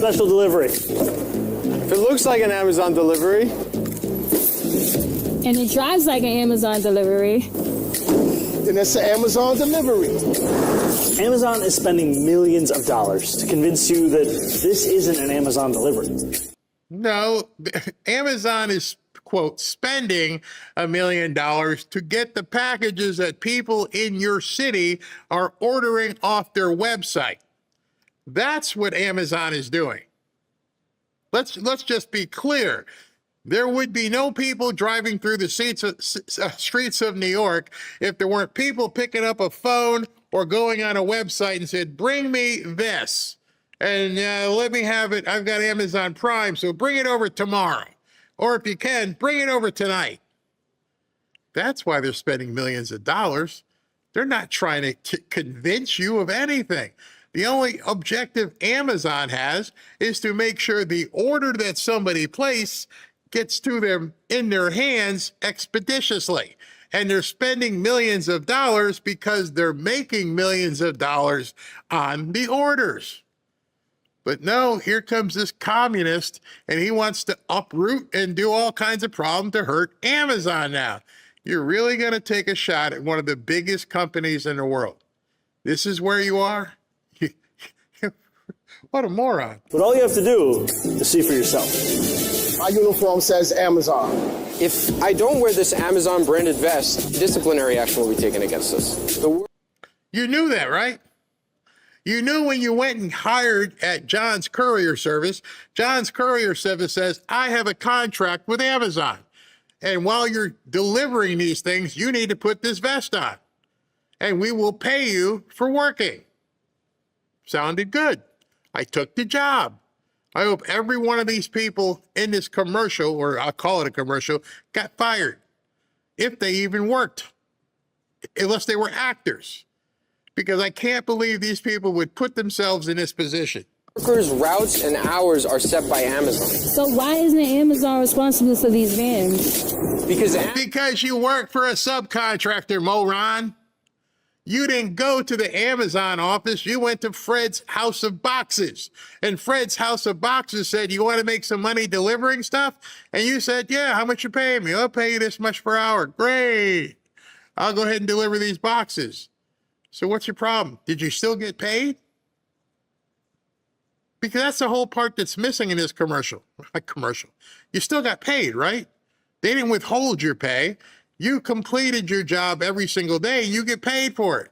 special delivery. If it looks like an Amazon delivery, and it drives like an Amazon delivery, then it's an Amazon delivery. Amazon is spending millions of dollars to convince you that this isn't an Amazon delivery. No, Amazon is, quote, spending $1 million to get the packages that people in your city are ordering off their website. That's what Amazon is doing. Let's just be clear. There would be no people driving through the streets of New York if there weren't people picking up a phone or going on a website and said, bring me this, and let me have it. I've got Amazon Prime, so bring it over tomorrow. Or if you can, bring it over tonight. That's why they're spending millions of dollars. They're not trying to convince you of anything. The only objective Amazon has is to make sure the order that somebody placed gets to them in their hands expeditiously. And they're spending millions of dollars because they're making millions of dollars on the orders. But no, here comes this communist, and he wants to uproot and do all kinds of problems to hurt Amazon now. You're really going to take a shot at one of the biggest companies in the world. This is where you are? What a moron. But all you have to do is see for yourself. My uniform says Amazon. if I don't wear this Amazon branded vest, disciplinary action will be taken against us. You knew that, right? You knew when you went and hired at John's Courier Service. John's Courier Service says, I have a contract with Amazon. And while you're delivering these things, you need to put this vest on. And we will pay you for working. Sounded good. I took the job. I hope every one of these people in this commercial, or I'll call it a commercial, got fired. If they even worked. Unless they were actors. Because I can't believe these people would put themselves in this position. Workers' routes and hours are set by Amazon. So why isn't Amazon responsible for these vans? Because you work for a subcontractor, moron. You didn't go to the Amazon office. You went to Fred's House of Boxes. And Fred's House of Boxes said, you want to make some money delivering stuff? And you said, yeah, how much you paying me? I'll pay you this much per hour. Great. I'll go ahead and deliver these boxes. So what's your problem? Did you still get paid? Because that's the whole part that's missing in this commercial. Commercial. You still got paid, right? They didn't withhold your pay. You completed your job every single day. You get paid for it.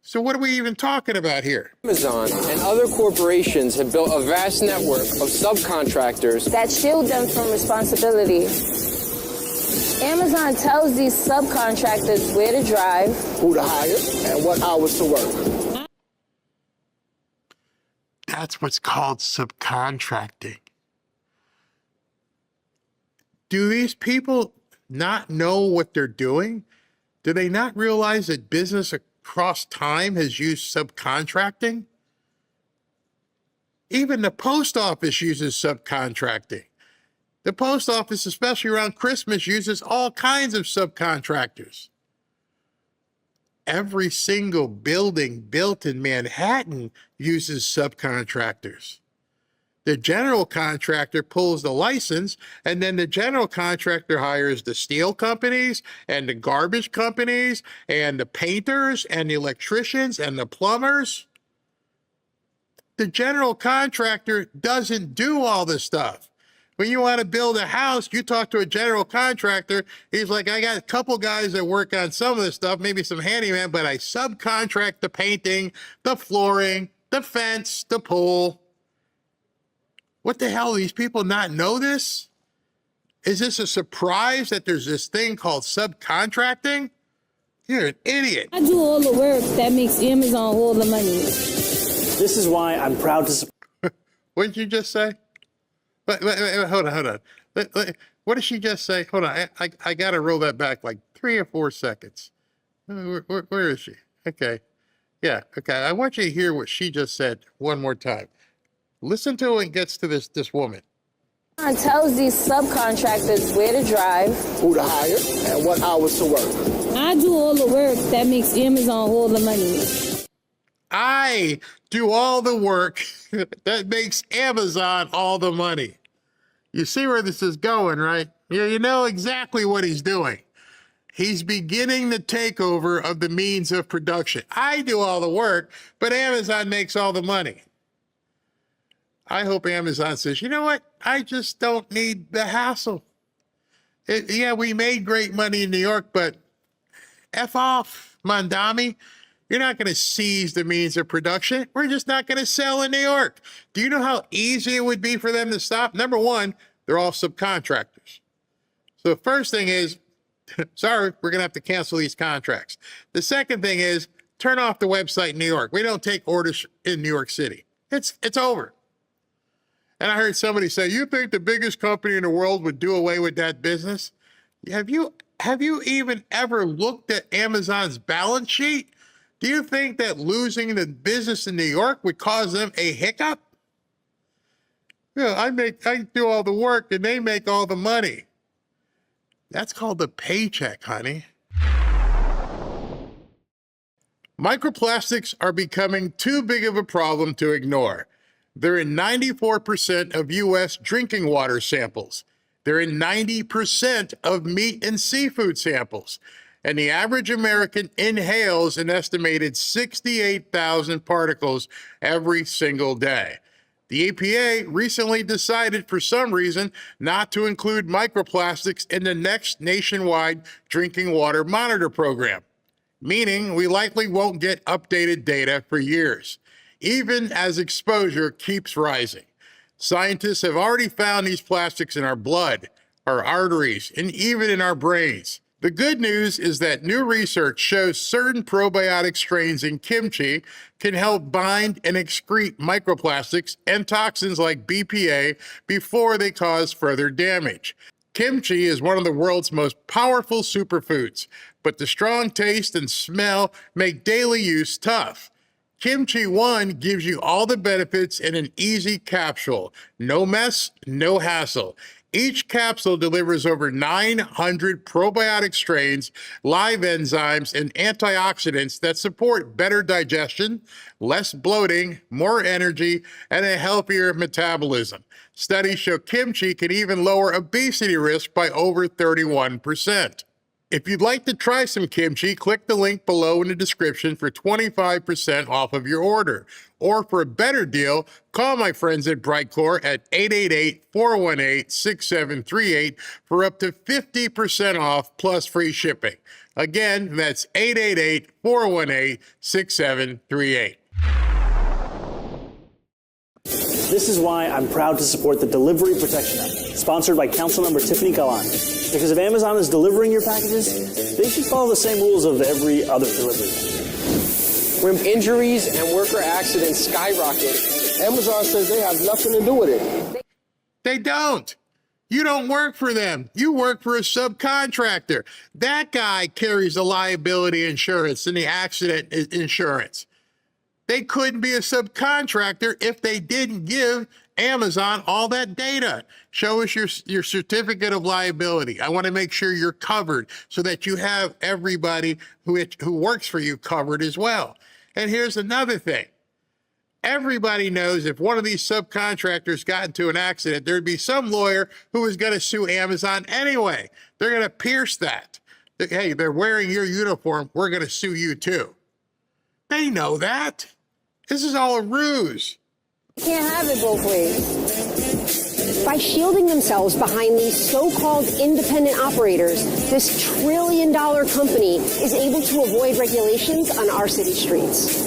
So what are we even talking about here? Amazon and other corporations have built a vast network of subcontractors that shield them from responsibility. Amazon tells these subcontractors where to drive, who to hire, and what hours to work. That's what's called subcontracting. Do these people not know what they're doing? Do they not realize that business across time has used subcontracting? Even the post office uses subcontracting. The post office, especially around Christmas, uses all kinds of subcontractors. Every single building built in Manhattan uses subcontractors. The general contractor pulls the license, and then the general contractor hires the steel companies and the garbage companies and the painters and the electricians and the plumbers. The general contractor doesn't do all this stuff. When you want to build a house, you talk to a general contractor. He's like, I got a couple guys that work on some of this stuff, maybe some handyman, but I subcontract the painting, the flooring, the fence, the pool. What the hell? Do these people not know this? Is this a surprise that there's this thing called subcontracting? You're an idiot. I do all the work that makes Amazon all the money. This is why I'm proud to support. What did you just say? Wait, hold on. What did she just say? Hold on, I got to roll that back like 3 or 4 seconds. Where is she? Okay. Yeah, okay. I want you to hear what she just said one more time. Listen to it and gets to this woman. Amazon tells these subcontractors where to drive, who to hire, and what hours to work. I do all the work that makes Amazon all the money. I do all the work that makes Amazon all the money. You see where this is going, right? You know exactly what he's doing. He's beginning the takeover of the means of production. I do all the work, but Amazon makes all the money. I hope Amazon says, you know what? I just don't need the hassle. Yeah, we made great money in New York, but F off, Mamdani. You're not going to seize the means of production. We're just not going to sell in New York. Do you know how easy it would be for them to stop? Number one, they're all subcontractors. So the first thing is, sorry, we're going to have to cancel these contracts. The second thing is, turn off the website in New York. We don't take orders in New York City. It's over. And I heard somebody say, you think the biggest company in the world would do away with that business? Have you even ever looked at Amazon's balance sheet? Do you think that losing the business in New York would cause them a hiccup? Yeah, I do all the work and they make all the money. That's called the paycheck, honey. Microplastics are becoming too big of a problem to ignore. They're in 94% of U.S. drinking water samples. They're in 90% of meat and seafood samples. And the average American inhales an estimated 68,000 particles every single day. The EPA recently decided, for some reason, not to include microplastics in the next nationwide drinking water monitor program, meaning we likely won't get updated data for years, even as exposure keeps rising. Scientists have already found these plastics in our blood, our arteries, and even in our brains. The good news is that new research shows certain probiotic strains in kimchi can help bind and excrete microplastics and toxins like BPA before they cause further damage. Kimchi is one of the world's most powerful superfoods, but the strong taste and smell make daily use tough. Kimchi 1 gives you all the benefits in an easy capsule. No mess, no hassle. Each capsule delivers over 900 probiotic strains, live enzymes, and antioxidants that support better digestion, less bloating, more energy, and a healthier metabolism. Studies show kimchi can even lower obesity risk by over 31%. If you'd like to try some kimchi, click the link below in the description for 25% off of your order. Or for a better deal, call my friends at Brightcore at 888-418-6738 for up to 50% off plus free shipping. Again, that's 888-418-6738. This is why I'm proud to support the Delivery Protection Act, sponsored by Councilmember Tiffany Kalan. Because if Amazon is delivering your packages, they should follow the same rules of every other delivery. When injuries and worker accidents skyrocket, Amazon says they have nothing to do with it. They don't. You don't work for them. You work for a subcontractor. That guy carries the liability insurance and the accident insurance. They couldn't be a subcontractor if they didn't give Amazon all that data. Show us your certificate of liability. I want to make sure you're covered so that you have everybody who works for you covered as well. And here's another thing. Everybody knows if one of these subcontractors got into an accident, there'd be some lawyer who was going to sue Amazon anyway. They're going to pierce that. Hey, they're wearing your uniform. We're going to sue you too. They know that. This is all a ruse. You can't have it both ways. By shielding themselves behind these so-called independent operators, this trillion-dollar company is able to avoid regulations on our city streets.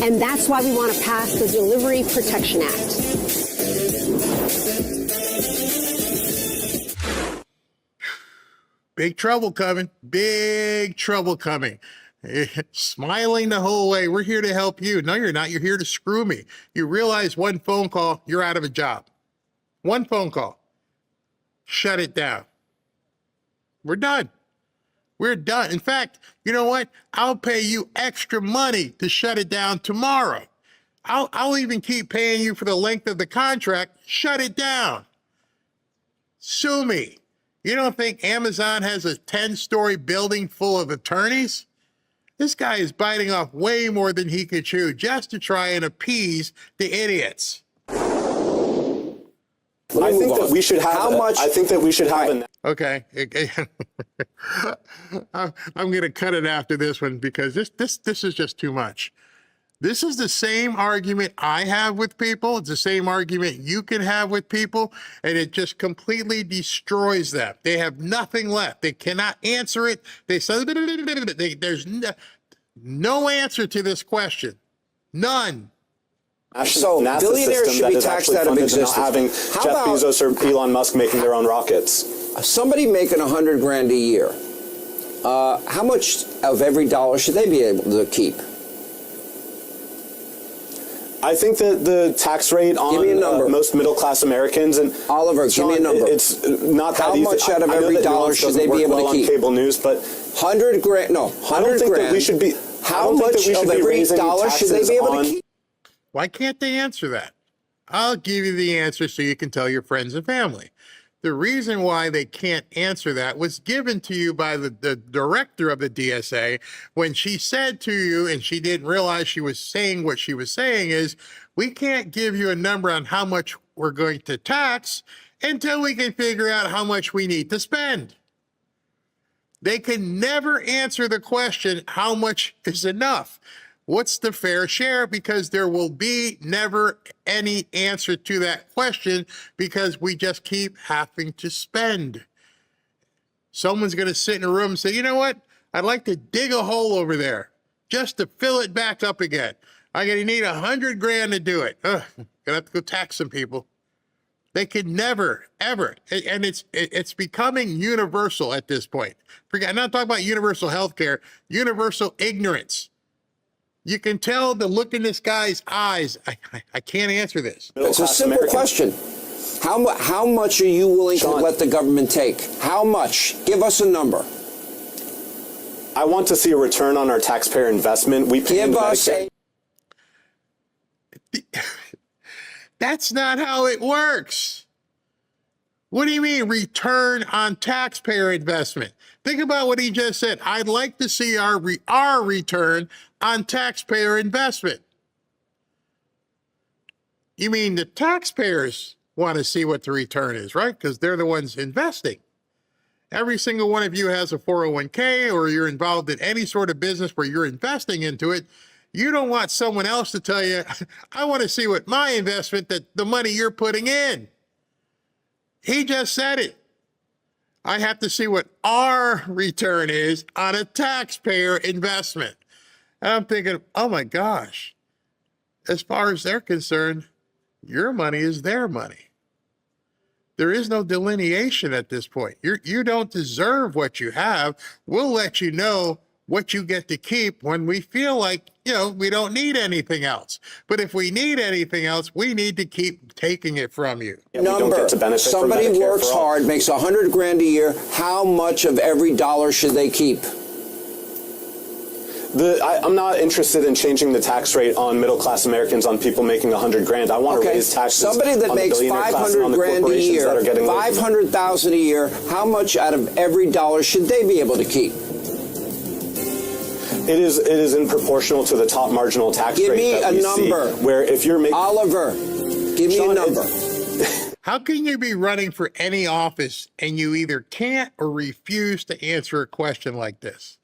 And that's why we want to pass the Delivery Protection Act. Big trouble coming. Big trouble coming. Smiling the whole way. We're here to help you. No, you're not. You're here to screw me. You realize one phone call, you're out of a job. One phone call. Shut it down. We're done. We're done. In fact, you know what? I'll pay you extra money to shut it down tomorrow. I'll even keep paying you for the length of the contract. Shut it down. Sue me. You don't think Amazon has a 10-story building full of attorneys? This guy is biting off way more than he could chew just to try and appease the idiots. I think that we should have. How much? I think that we should have. Okay. I'm going to cut it after this one because this is just too much. This is the same argument I have with people. It's the same argument you can have with people, and it just completely destroys them. They have nothing left. They cannot answer it. They say, there's no answer to this question. None. So NASA billionaires should be taxed out of existence. Having Jeff Bezos or Elon Musk making their own rockets. Somebody making $100 grand a year, how much of every dollar should they be able to keep? I think that the tax rate on most middle-class Americans and Oliver, Sean, give me a number. It's not that easy. How much out of every dollar should they be able to keep? On cable news, but 100 grand. No, 100 I don't think grand. that we should be. How much of every dollar should they be able to keep? Why can't they answer that? I'll give you the answer so you can tell your friends and family. The reason why they can't answer that was given to you by the director of the DSA when she said to you, and she didn't realize she was saying what she was saying, is we can't give you a number on how much we're going to tax until we can figure out how much we need to spend. They can never answer the question, how much is enough? What's the fair share? Because there will be never any answer to that question because we just keep having to spend. Someone's going to sit in a room and say, you know what? I'd like to dig a hole over there just to fill it back up again. I'm going to need 100 grand to do it. Ugh, gonna have to go tax some people. They could never, ever, and it's becoming universal at this point. I'm not talking about universal health care, universal ignorance. You can tell the look in this guy's eyes. I can't answer this. It's a simple question. How much are you willing to let the government take? How much? Give us a number. I want to see a return on our taxpayer investment. We pay Give us a. That's not how it works. What do you mean return on taxpayer investment? Think about what he just said. I'd like to see our return on taxpayer investment. You mean the taxpayers want to see what the return is, right? Because they're the ones investing. Every single one of you has a 401k or you're involved in any sort of business where you're investing into it. You don't want someone else to tell you, I want to see what my investment, that the money you're putting in. He just said it. I have to see what our return is on a taxpayer investment. And I'm thinking, oh my gosh, as far as they're concerned, your money is their money. There is no delineation at this point. You don't deserve what you have. We'll let you know what you get to keep when we feel like, we don't need anything else. But if we need anything else, we need to keep taking it from you. Number. Somebody works hard, makes 100 grand a year. How much of every dollar should they keep? I'm not interested in changing the tax rate on middle-class Americans, on people making 100 grand. I want to raise taxes. Somebody that on makes the billionaire class and on the 500 grand a year, 500,000 a year, how much out of every dollar should they be able to keep? It is in proportional to the top marginal tax rate. Give me a number. Where if you're making Oliver, give me a number. How can you be running for any office and you either can't or refuse to answer a question like this?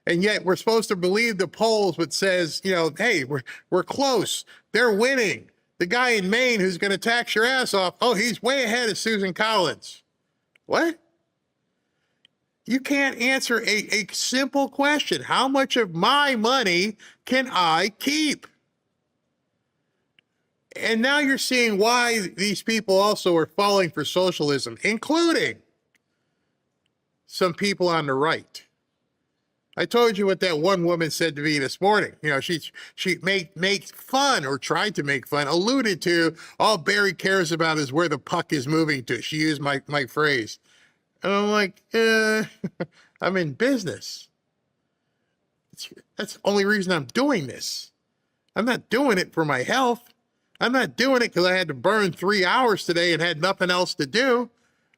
And yet we're supposed to believe the polls which says, hey, we're close. They're winning. The guy in Maine who's going to tax your ass off, he's way ahead of Susan Collins. What? You can't answer a simple question. How much of my money can I keep? And now you're seeing why these people also are falling for socialism, including some people on the right. I told you what that one woman said to me this morning. She made fun, or tried to make fun, alluded to, all Barry cares about is where the puck is moving to. She used my phrase. And I'm like, I'm in business. That's the only reason I'm doing this. I'm not doing it for my health. I'm not doing it because I had to burn 3 hours today and had nothing else to do.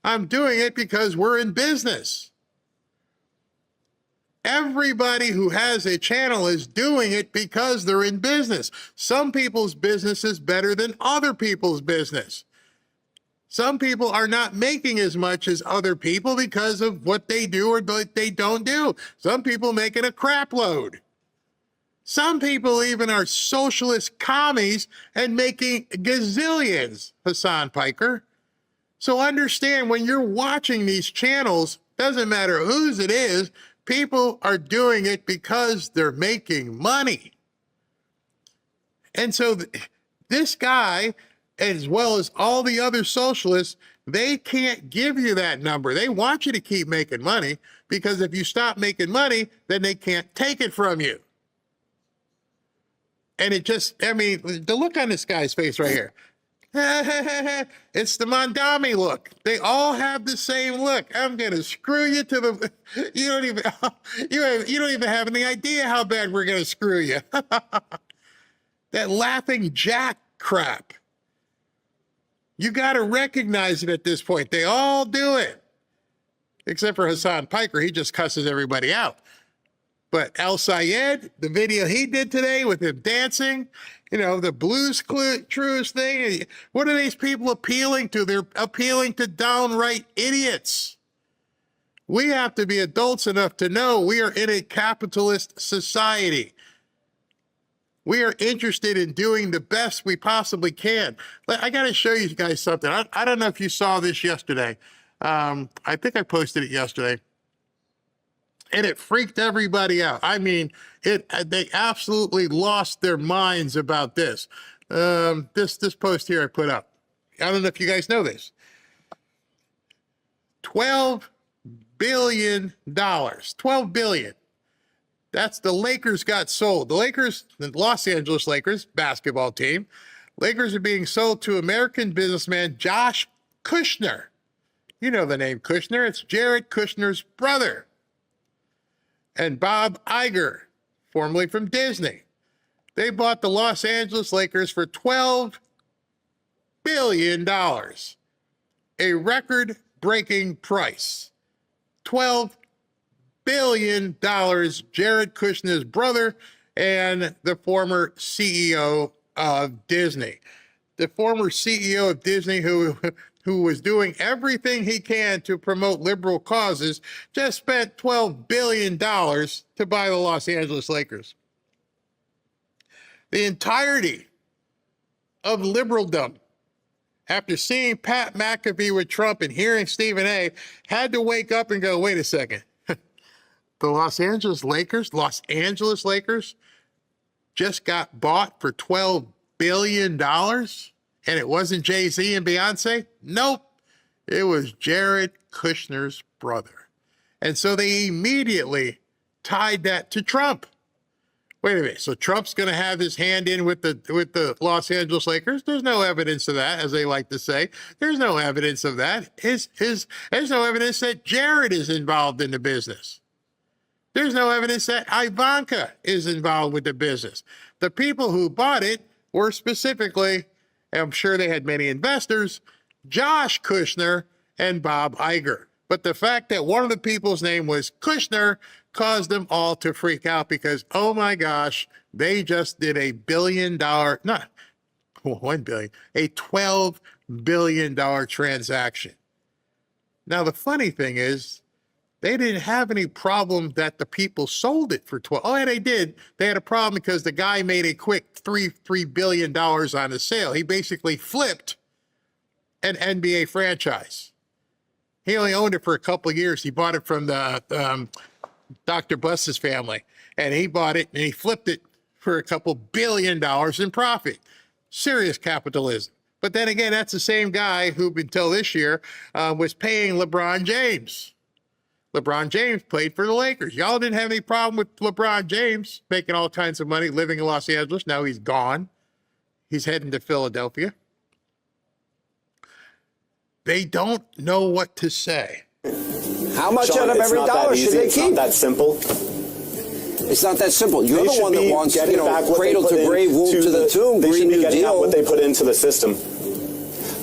I'm doing it because we're in business. Everybody who has a channel is doing it because they're in business. Some people's business is better than other people's business. Some people are not making as much as other people because of what they do or what they don't do. Some people making a crap load. Some people even are socialist commies and making gazillions, Hassan Piker. So understand, when you're watching these channels, doesn't matter whose it is, people are doing it because they're making money. And so this guy, as well as all the other socialists, they can't give you that number. They want you to keep making money, because if you stop making money, then they can't take it from you. And it just, I mean, the look on this guy's face right here. It's the Mamdani look. They all have the same look. I'm gonna screw you to the. You don't even have any idea how bad we're gonna screw you. That laughing Jack crap. You got to recognize it at this point. They all do it, except for Hassan Piker. He just cusses everybody out. But Al Sayed, the video he did today with him dancing, you know, the Blues Cruise thing, what are these people appealing to? They're appealing to downright idiots. We have to be adults enough to know we are in a capitalist society. We are interested in doing the best we possibly can. I got to show you guys something. I don't know if you saw this yesterday. I think I posted it yesterday. And it freaked everybody out. I mean, they absolutely lost their minds about this. This post here I put up. I don't know if you guys know this. $12 billion. $12 billion. That's the Lakers got sold. The Lakers, the Los Angeles Lakers basketball team, Lakers are being sold to American businessman Josh Kushner. You know the name Kushner. It's Jared Kushner's brother. And Bob Iger, formerly from Disney. They bought the Los Angeles Lakers for $12 billion. A record-breaking price. $12 billion, Jared Kushner's brother and the former CEO of Disney. The former CEO of Disney who was doing everything he can to promote liberal causes, just spent $12 billion to buy the Los Angeles Lakers. The entirety of liberaldom, after seeing Pat McAfee with Trump and hearing Stephen A., had to wake up and go, wait a second. The Los Angeles Lakers just got bought for $12 billion? And it wasn't Jay-Z and Beyonce? Nope. It was Jared Kushner's brother. And so they immediately tied that to Trump. Wait a minute. So Trump's going to have his hand in with the Los Angeles Lakers? There's no evidence of that, as they like to say. There's no evidence of that. There's no evidence that Jared is involved in the business. There's no evidence that Ivanka is involved with the business. The people who bought it were specifically, I'm sure they had many investors, Josh Kushner and Bob Iger. But the fact that one of the people's name was Kushner caused them all to freak out because, oh my gosh, they just did a $1 billion, not $1 billion, a $12 billion transaction. Now, the funny thing is, they didn't have any problem that the people sold it for 12. Oh, yeah, they did. They had a problem because the guy made a quick $3 billion on the sale. He basically flipped an NBA franchise. He only owned it for a couple of years. He bought it from the Dr. Buss's family, and he bought it and he flipped it for a couple $1 billion in profit. Serious capitalism. But then again, that's the same guy who, until this year, was paying LeBron James. LeBron James played for the Lakers. Y'all didn't have any problem with LeBron James making all kinds of money, living in Los Angeles. Now he's gone. He's heading to Philadelphia. They don't know what to say. How much Sean, out of every dollar should they keep? It's not that simple. It's not that simple. You're the one that wants, cradle to grave, womb to the tomb, They Green should be New getting out Deal. what they put into the system.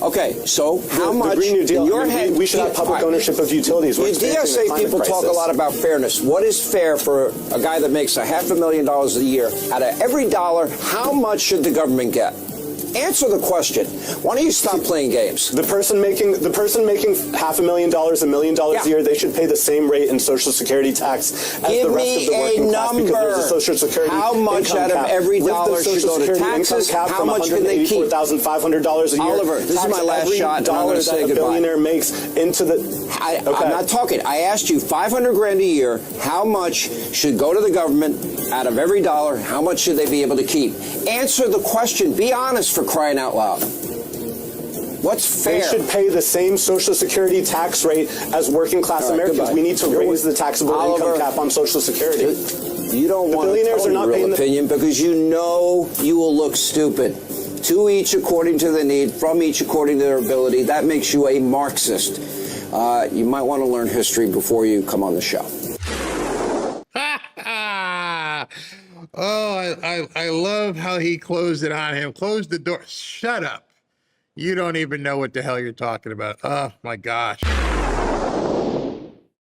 Okay, so how The much Green New Deal, in your head? we should have public ownership of utilities. We're The experiencing DSA climate people talk a crisis. lot about fairness. What is fair for a guy that makes $500,000 a year? Out of every dollar, how much should the government get? Answer the question. Why don't you stop playing games? The person making $500,000, $1 million Yeah. a year, they should pay the same rate in Social Security tax as Give the rest me of the working a class because number. there's a Social Security How much income out of cap. every With the dollar should Social go to Security taxes? income cap How from much can they keep? $184,500 a year. Oliver, this is tax my last every shot, and I'm dollar gonna say that a goodbye. billionaire makes into the. I'm not talking. I asked you $500,000 a year. How much should go to the government out of every dollar? How much should they be able to keep? Answer the question. Be honest, for crying out loud. What's fair? They should pay the same Social Security tax rate as working class All right, Americans. goodbye. We need to raise the taxable Oliver, income cap on Social Security. You don't want to billionaires tell are not your real paying the- opinion because you know you will look stupid. To each according to the need, from each according to their ability. That makes you a Marxist. You might want to learn history before you come on the show. I love how he closed it on him. Close the door. Shut up. You don't even know what the hell you're talking about. Oh, my gosh.